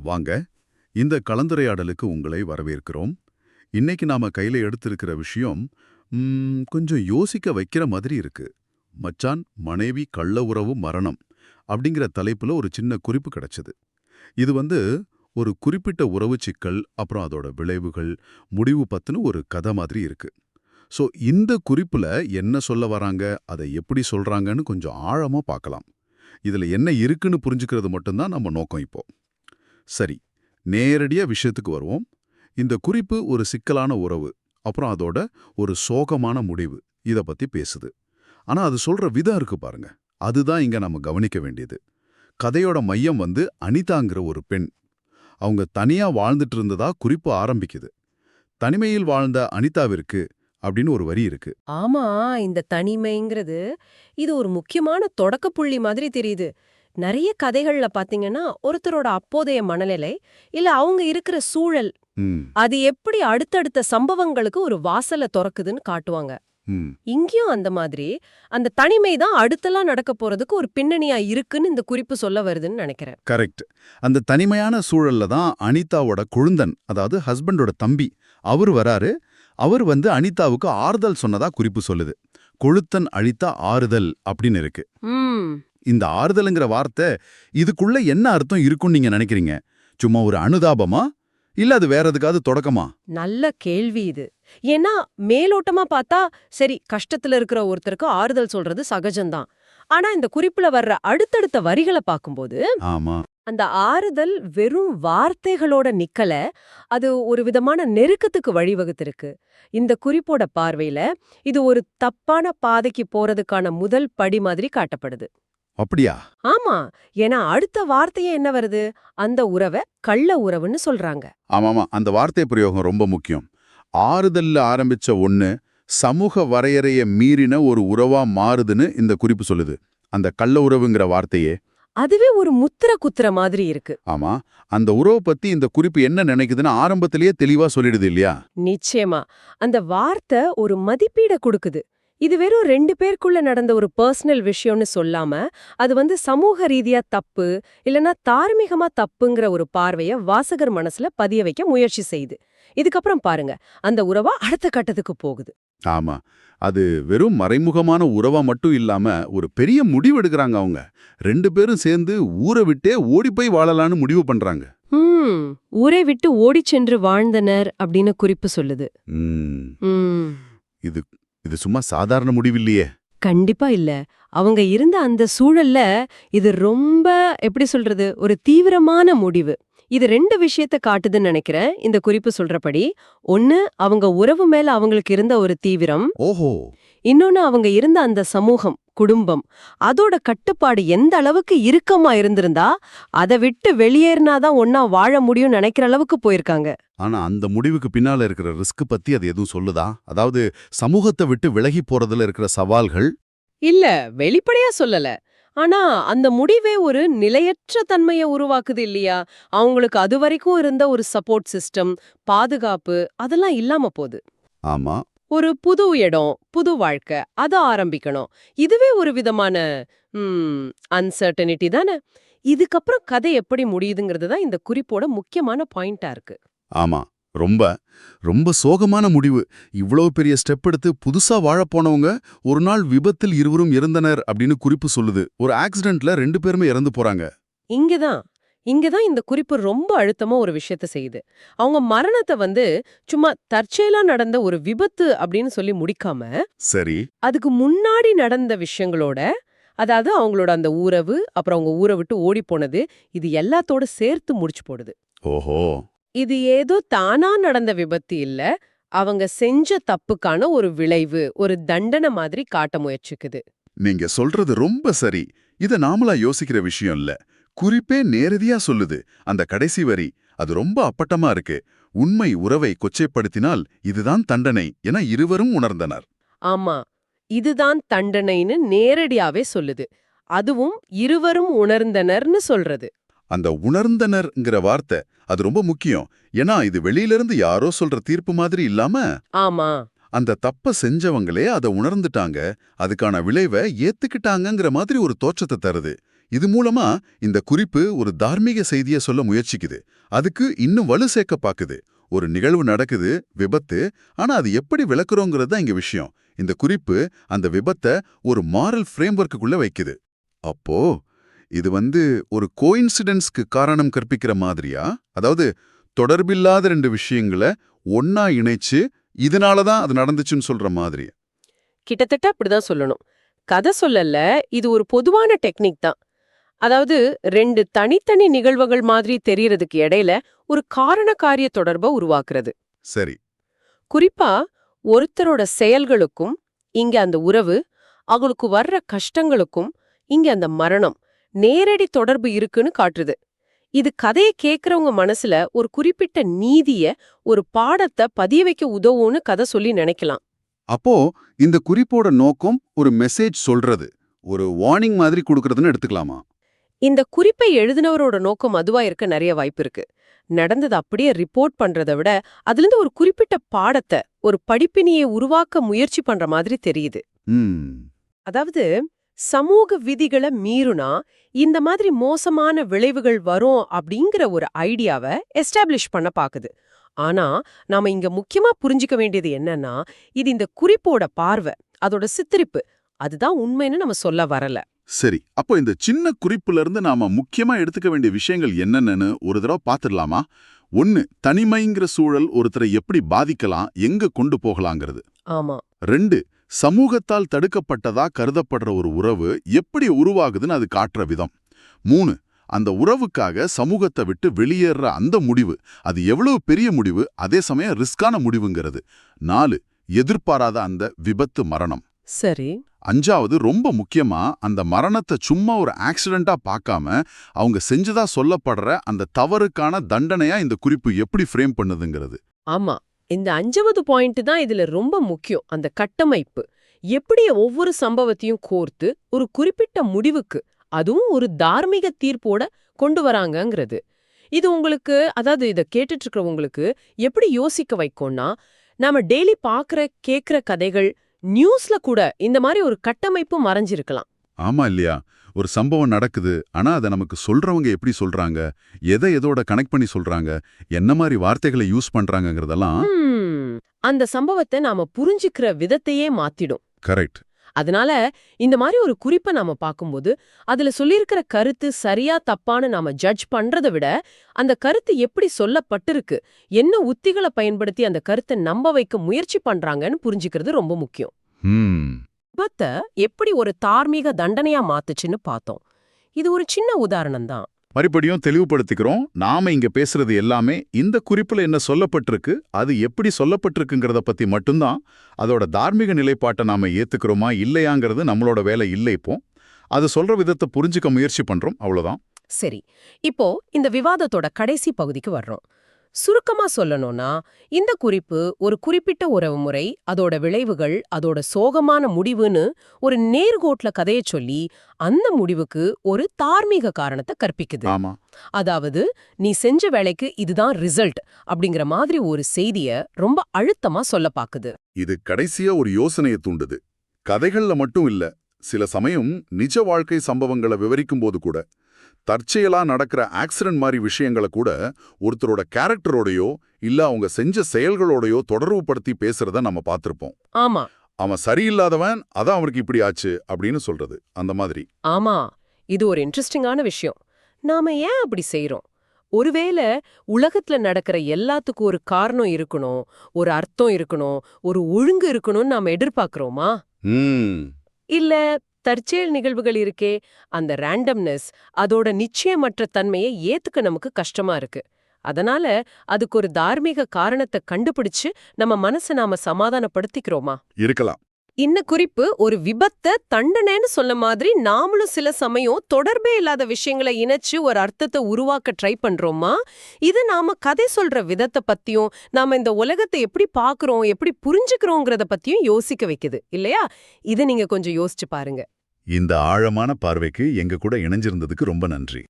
வாங்க, இந்த கலந்துரையாடலுக்கு உங்களை வரவேற்கிறோம். இன்னைக்கு நாம கையில எடுத்திருக்கிற விஷயம் கொஞ்சம் யோசிக்க வைக்கிற மாதிரி இருக்கு. மச்சான் மனைவி கள்ள உறவு மரணம் அப்படிங்கிற தலைப்புல ஒரு சின்ன குறிப்பு கிடைச்சது. இது ஒரு குறிப்பிட்ட உறவு சிக்கல், அப்புறம் அதோட விளைவுகள், முடிவு பத்தின ஒரு கதை மாதிரி இருக்கு. ஸோ இந்த குறிப்புல என்ன சொல்ல வராங்க, அதை எப்படி சொல்றாங்கன்னு கொஞ்சம் ஆழமா பார்க்கலாம். இதுல என்ன இருக்குன்னு புரிஞ்சுக்கிறது மட்டும்தான் நம்ம நோக்கம் இப்போ. சரி, நேரடியா விஷயத்துக்கு வருவோம். இந்த குறிப்பு ஒரு சிக்கலான உறவு, அப்புறம் அதோட ஒரு சோகமான முடிவு, இத பத்தி பேசுது. ஆனா அது சொல்ற விதம் இருக்கு பாருங்க, அதுதான் இங்க நம்ம கவனிக்க வேண்டியது. கதையோட மையம் அனிதாங்கிற ஒரு பெண். அவங்க தனியா வாழ்ந்துட்டு இருந்ததா குறிப்பு ஆரம்பிக்குது. தனிமையில் வாழ்ந்த அனிதாவிற்கு அப்படின்னு ஒரு வரி இருக்கு. ஆமா, இந்த தனிமைங்கிறது இது ஒரு முக்கியமான தொடக்க புள்ளி மாதிரி தெரியுது. நெறைய கதைகள்ல பாத்தீங்கன்னா, ஒருத்தரோட அப்போதைய மனநிலை, இல்ல அவங்க இருக்கிற சூழல், ம், அது எப்படி அடுத்தடுத்த சம்பவங்களுக்கு ஒரு வாசல தொறக்குதுன்னு காட்டுவாங்க. ம். இங்கேயும் அந்த மாதிரி, அந்த தனிமை தான் அடுத்தலாம் நடக்க போறதுக்கு ஒரு பின்னணியா இருக்குன்னு இந்த குறிப்பு சொல்ல வருதுன்னு நெனைக்கிறேன். கரெக்ட். அந்த தனிமையான சூழல்ல தான் அனிதாவோட கொழுந்தன், அதாவது ஹஸ்பண்டோட தம்பி, அவர் வராரு. அவர் அனிதாவுக்கு ஆறுதல் சொன்னதா குறிப்பு சொல்லுது. கொழுத்தன் அழித்த ஆறுதல் அப்படின்னு இருக்கு. ம். இந்த ஆறுதலுங்கிற வார்த்தை, இதுக்குள்ள என்ன அர்த்தம் இருக்கும்னு நீங்க நினைக்கிறீங்க? சும்மா ஒரு அனுதாபமா, இல்ல அது வேற எதுக்காவது தொடக்கமா? நல்ல கேள்வி இது. ஏன்னா மேலோட்டமா பார்த்தா சரி, கஷ்டத்துல இருக்கிற ஒருத்தருக்கு ஆறுதல் சொல்றது சகஜம்தான். ஆனா இந்த குறிப்புல வர்ற அடுத்தடுத்த வரிகளை பார்க்கும்போது ஆமா. அந்த ஆறுதல் வெறும் வார்த்தைகளோட நிக்கல, அது ஒரு விதமான நெருக்கத்துக்கு வழிவகுத்திருக்கு. இந்த குறிப்போட பார்வையில இது ஒரு தப்பான பாதைக்கு போறதுக்கான முதல் படி மாதிரி காட்டப்படுது. அப்படியா? ஆமா, ஏன்னா அடுத்த வார்த்தையே என்ன வருது? அந்த உறவ கள்ள உறவுன்னு சொல்றாங்க. ஆமாமா, அந்த வார்த்தை பிரயோகம் ரொம்ப முக்கியம். ஆறுதல்ல ஆரம்பிச்ச ஒண்ணு, சமூக வரையறைய மீறின ஒரு உறவா மாறுதுன்னு இந்த குறிப்பு சொல்லுது. அந்த கள்ள உறவுங்கிற வார்த்தையே. அதுவே ஒரு முத்திர குத்துற மாதிரி இருக்கு. ஆமா, அந்த உறவை பத்தி இந்த குறிப்பு என்ன நினைக்குதுன்னு ஆரம்பத்திலேயே தெளிவா சொல்லிடுது இல்லையா? நிச்சயமா. அந்த வார்த்தை ஒரு மதிப்பீட குடுக்குது. இது வெறும் 2 பேருக்குள்ள நடந்த ஒரு பர்சனல் விஷயம்னு சொல்லாம, அது சமூக ரீதியா தப்பு, இல்லனா தார்மீகமா தப்புங்கிற ஒரு பார்வைய வாசகர் மனசுல பதிய வைக்க முயற்சி செய்யுது. இதுக்கப்புறம் பாருங்க, அந்த உறவா அடுத்த கட்டத்துக்கு போகுது. ஆமா. அது வெறும் மறைமுகமான உறவா மட்டும் இல்லாம, ஒரு பெரிய முடிவு எடுக்கறாங்க அவங்க. 2 பேரும் சேர்ந்து ஊரை விட்டே ஓடிப்போய் வாழலான்னு முடிவு பண்றாங்க. ம். ஊரை விட்டு ஓடிச் சென்று வாழ்ந்தனர் அப்படின்னு குறிப்பு சொல்லுது. ம். ம். இது இது சும்மா சாதாரண முடிவில்லையே. கண்டிப்பா இல்ல. அவங்க இருந்த அந்த சூழல்ல இது ரொம்ப எப்படி சொல்றது? ஒரு தீவிரமான முடிவு. இது 2 விஷயத்த காட்டுதுன்னு நெனைக்கிறேன், இந்த குறிப்பு சொல்றபடி. ஒண்ணு, அவங்க உறவு மேல அவங்களுக்கு இருந்த ஒரு தீவிரம். ஓஹோ! இன்னொன்னு, அவங்க இருந்த அந்த சமூகம், குடும்பம், அதோட கட்டுப்பாடு எந்த அளவுக்கு இறுக்கமா இருந்திருந்தா, அத விட்டு வெளியேறினாதான் ஒண்ணா வாழ முடியும்னு நெனைக்கிற அளவுக்கு போயிருக்காங்க. ஆனா அந்த முடிவுக்கு பின்னால இருக்கிற ரிஸ்க் பத்தி அது எதுவும் சொல்லுதா? அதாவது சமூகத்தை விட்டு விலகி போறதுல இருக்கிற சவால்கள். இல்ல, வெளிப்படையா சொல்லல. ஆனா அந்த முடிவே ஒரு நிலையற்ற தன்மைய உருவாக்குது இல்லையா? அவங்களுக்கு அதுவரைக்கும் இருந்த ஒரு சப்போர்ட் சிஸ்டம், பாதுகாப்பு, அதெல்லாம் இல்லாம போது. ஆமா. ஒரு புது இடம், புது வாழ்க்கை, அத ஆரம்பிக்கணும். இதுவே ஒரு விதமான அன்சர்டனிட்டி தானே. இதுக்கப்புறம் கதை எப்படி முடியுதுங்கிறது தான் இந்த குறிப்போட முக்கியமான பாயிண்டா இருக்கு. ஆமா. ரொம்ப, ரொம்ப சோகமான முடிவு. இவ்வளவு பெரிய ஸ்டெப் எடுத்து புதுசா வாழப் போனவங்க, ஒரு நாள் விபத்தில் இருவரும் இறந்தனர் அப்படின்னு குறிப்பு சொல்லுது. ஒரு ஆக்சிடென்ட்ல 2 பேருமே இறந்து போறாங்க. இங்கதான் இங்கதான் இந்த குறிப்பு ரொம்ப அழுத்தமா ஒரு விஷயத்த செய்யுது. அவங்க மரணத்தை சும்மா தற்செயலா நடந்த ஒரு விபத்து அப்படின்னு சொல்லி முடிக்காம, சரி. அதுக்கு முன்னாடி நடந்த விஷயங்களோட, அதாவது அவங்களோட அந்த உறவு, அப்புறம் அவங்க ஊரை விட்டு ஓடி போனது, இது எல்லாத்தோட சேர்த்து முடிச்சு போடுது. ஓஹோ! இது ஏதோ தானா நடந்த விபத்து இல்ல, அவங்க செஞ்ச தப்புக்கான ஒரு விளைவு, ஒரு தண்டனை மாதிரி காட்ட முயற்சிக்குது. நீங்க சொல்றது ரொம்ப சரி. இத நாமளா யோசிக்கிற விஷயம் இல்ல. குறிப்பே நேரடியா சொல்லுது. அந்த கடைசி வரி, அது ரொம்ப அப்பட்டமா இருக்கு. உண்மை உறவை கொச்சைப்படுத்தினால் இதுதான் தண்டனை என இருவரும் உணர்ந்தனர். ஆமா, இதுதான் தண்டனைன்னு நேரடியாவே சொல்லுது. அதுவும் இருவரும் உணர்ந்தனர்னு சொல்றது. அந்த உணர்ந்தனர்ங்கிற வார்த்தை அது ரொம்ப முக்கியம். ஏன்னா இது வெளியிலிருந்து யாரோ சொல்ற தீர்ப்பு மாதிரி இல்லாம, ஆமா. அந்த தப்ப செஞ்சவங்களே அத உணர்ந்துட்டாங்க, அதுக்கான விளைவை ஏத்துக்கிட்டாங்கங்கிற மாதிரி ஒரு தோற்றத்தை தருது. இது மூலமா இந்த குறிப்பு ஒரு தார்மீக செய்தியை சொல்ல முயற்சிக்குது. அதுக்கு இன்னும் வலு சேர்க்க பாக்குது. ஒரு நிகழ்வு நடக்குது, விபத்து. ஆனா அது எப்படி விளக்குறோங்கிறது தான் இங்க விஷயம். இந்த குறிப்பு அந்த விபத்தை ஒரு மாரல் ஃப்ரேம்வொர்க்குள்ள வைக்குது. அப்போ இது ஒரு கோயின்சிடென்ஸ்க்கு காரணம் கற்பிக்கிற மாதிரியா? அதாவது தொடர்பில்லாத ரெண்டு விஷயங்களை ஒன்னா இணைச்சு இதனால தான் அது நடந்துச்சுன்னு சொல்ற மாதிரி. கிட்டத்தட்ட அப்படிதான் சொல்லணும். கதை சொல்லல, இது ஒரு பொதுவான டெக்னிக் தான். அதாவது ரெண்டு தனித்தனி நிகழ்வுகள் மாதிரி தெரியறதுக்கு இடையில ஒரு காரண காரிய தொடர்பை உருவாக்குறது. சரி. குறிப்பா ஒருத்தரோட செயல்களுக்கும் இங்க அந்த உறவு, அவங்களுக்கு வர்ற கஷ்டங்களுக்கும் இங்க அந்த மரணம் நேரடி தொடர்பு இருக்குன்னு காட்டுது. இது கதையை கேட்கறவங்க மனசுல ஒரு குறிப்பிட்ட நீதிய, ஒரு பாடத்தை பதிய வைக்க உதவும்னு கதை சொல்லி நினைக்கலாம். அப்போ இந்த குறிப்போட நோக்கம் ஒரு மெசேஜ் சொல்றது, ஒரு வார்னிங் மாதிரி கொடுக்கறதுன்னு எடுத்துக்கலாமா? இந்த குறிப்பை எழுதினவரோட நோக்கம் அதுவா இருக்க நிறைய வாய்ப்பு இருக்கு. நடந்தது அப்படியே ரிப்போர்ட் பண்றதை விட அதுல ஒரு குறிப்பிட்ட பாடத்தை, ஒரு படிப்பினையை உருவாக்க முயற்சி பண்ற மாதிரி தெரியுது. அதாவது சமூக விதிகளை மீறுனா இந்த மாதிரி மோசமான விளைவுகள் வரும் அப்படிங்கிற ஒரு ஐடியாவை எஸ்டாப்ளிஷ் பண்ண பாக்குது. ஆனா நாம இங்க முக்கியமா புரிஞ்சுக்க வேண்டியது என்னன்னா, இது இந்த குறிப்போட பார்வை, அதோட சித்தரிப்பு, அதுதான் உண்மைன்னு நம்ம சொல்ல வரல. சரி, அப்போ இந்த சின்ன குறிப்புல இருந்து நாம முக்கியமா எடுத்துக்க வேண்டிய விஷயங்கள் என்னென்னு ஒரு தடவை பார்த்துடலாமா? 1, தனிமைங்கிற சூழல் ஒருத்தரை எப்படி பாதிக்கலாம், எங்க கொண்டு போகலாங்கிறது. ஆமா. 2, சமூகத்தால் தடுக்கப்பட்டதா கருதப்படுற ஒரு உறவு எப்படி உருவாகுதுன்னு அது காட்டுற விதம். 3, அந்த உறவுக்காக சமூகத்தை விட்டு வெளியேற அந்த முடிவு, அது எவ்வளவு பெரிய முடிவு, அதே சமயம் ரிஸ்கான முடிவுங்கிறது. 4, எதிர்பாராத அந்த விபத்து மரணம். சரி. 5வது ரொம்ப முக்கியமா அந்த மரணத்தை சும்மா ஒரு ஆக்சிடென்ட்டா பார்க்காம அவங்க செஞ்சதா சொல்லப்படுற அந்த தவறுக்கான தண்டனையா இந்த குறிப்பு எப்படி ஃப்ரேம் பண்ணுதுங்கிறது. ஆமா, இந்த 5வது பாயிண்ட் தான் இதுல ரொம்ப முக்கியம். அந்த கட்டமைப்பு எப்படி ஒவ்வொரு சம்பவத்தையும் கோர்த்து ஒரு குறிப்பிட்ட முடிவுக்கு, அதுவும் ஒரு தார்மீக தீர்ப்போட கொண்டு வராங்கங்கிறது. இது உங்களுக்கு, அதாவது இதை கேட்டுட்டு இருக்கிறவங்களுக்கு எப்படி யோசிக்க வைக்கும்னா, நாம டெய்லி பாக்குற கேக்குற கதைகள், நியூஸ்ல கூட இந்த மாதிரி ஒரு கட்டமைப்பு மறைஞ்சிருக்கலாம். ஆமா இல்லையா? ஒரு சம்பவம் நடக்குது, ஆனா அதை நமக்கு சொல்றவங்க எப்படி சொல்றாங்க, எதோட கனெக்ட் பண்ணி சொல்றாங்க, என்ன மாதிரி வார்த்தைகளை யூஸ் பண்றாங்கங்கிறதெல்லாம் அந்த சம்பவத்தை நாம புரிஞ்சுக்கிற விதத்தையே மாத்திடும். கரெக்ட். அதனால இந்த மாதிரி ஒரு குறிப்பை நாம பார்க்கும்போது அதுல சொல்லியிருக்கிற கருத்து சரியா தப்பான்னு நாம ஜட்ஜ் பண்றதை விட, அந்த கருத்து எப்படி சொல்லப்பட்டிருக்கு, என்ன உத்திகளை பயன்படுத்தி அந்த கருத்தை நம்ப வைக்க முயற்சி பண்றாங்கன்னு புரிஞ்சுக்கிறது ரொம்ப முக்கியம். விபத்தை எப்படி ஒரு தார்மீக தண்டனையா மாத்துச்சுன்னு பார்த்தோம். இது ஒரு சின்ன உதாரணம் தான். மறுபடியும் தெளிவுபடுத்திக்கிறோம். நாம இங்க பேசுறது எல்லாமே இந்த குறிப்புல என்ன சொல்லப்பட்டிருக்கு, அது எப்படி சொல்லப்பட்டிருக்குங்கிறத பத்தி மட்டும்தான். அதோட தார்மீக நிலைப்பாட்டை நாம ஏத்துக்கிறோமா இல்லையாங்கிறது நம்மளோட வேலை இல்லை. இப்போ அது சொல்ற விதத்தை புரிஞ்சுக்க முயற்சி பண்றோம், அவ்வளவுதான். சரி, இப்போ இந்த விவாதத்தோட கடைசி பகுதிக்கு வர்றோம். சுருக்கமா சொல்லணும்னா, இந்த குறிப்பு ஒரு குறிப்பிட்ட உறவுமுறை, அதோட விளைவுகள், அதோட சோகமான முடிவுன்னு ஒரு நேர்கோட்ல கதையை சொல்லி அந்த முடிவுக்கு ஒரு தார்மீக காரணத்தை கற்பிக்குது. ஆமா. அதாவது நீ செஞ்ச வேலைக்கு இதுதான் ரிசல்ட் அப்படிங்கிற மாதிரி ஒரு செய்திய ரொம்ப அழுத்தமா சொல்ல பாக்குது. இது கடைசியா ஒரு யோசனையை தூண்டுது. கதைகள்ல மட்டும் இல்ல, சில சமயம் நிஜ வாழ்க்கை சம்பவங்களை விவரிக்கும் போது கூட, தற்செயலா நடக்கிற ஆக்சிடென்ட் மாதிரி விஷயங்களை கூட ஒருத்தரோட கேரக்டரோடையோ இல்ல அவங்க செஞ்ச செயல்களோடையோ தொடர்பு படுத்தி பேசுறத நம்ம பார்த்திருப்போம். ஆமா. அவன் சரியில்லாதவன், அதான் அவனுக்கு இப்படி ஆச்சு அப்படின்னு சொல்றது, அந்த மாதிரி. ஆமா, இது ஒரு இன்ட்ரெஸ்டிங்கான விஷயம். நாம ஏன் அப்படி செய்றோம்? ஒருவேளை உலகத்துல நடக்கிற எல்லாத்துக்கும் ஒரு காரணம் இருக்கணும், ஒரு அர்த்தம் இருக்கணும், ஒரு ஒழுங்கு இருக்கணும்னு நாம எதிர்பார்க்கிறோமா? இல்ல தற்செயல் நிகழ்வுகள் இருக்கே, அந்த ரேண்டம்னஸ், அதோட நிச்சயமற்ற தன்மையை ஏத்துக்க நமக்கு கஷ்டமா இருக்கு. அதனால அதுக்கு ஒரு தார்மீக காரணத்தை கண்டுபிடிச்சு நம்ம மனசை நாம சமாதானப்படுத்திக்கிறோமா? இருக்கலாம். இந்த குறிப்பு ஒரு விபத்தை தண்டனைன்னு சொல்ல மாதிரி நாமளும் சில சமயம் தொடர்பே இல்லாத விஷயங்களை இணைச்சு ஒரு அர்த்தத்தை உருவாக்க ட்ரை பண்றோமா? இது நாம கதை சொல்ற விதத்தை பத்தியும், நாம இந்த உலகத்தை எப்படி பாக்குறோம், எப்படி புரிஞ்சுக்கிறோங்கிறத பத்தியும் யோசிக்க வைக்குது இல்லையா? இதை நீங்க கொஞ்சம் யோசிச்சு பாருங்க. இந்த ஆழமான பார்வைக்கு எங்க கூட இணைஞ்சிருந்ததுக்கு ரொம்ப நன்றி.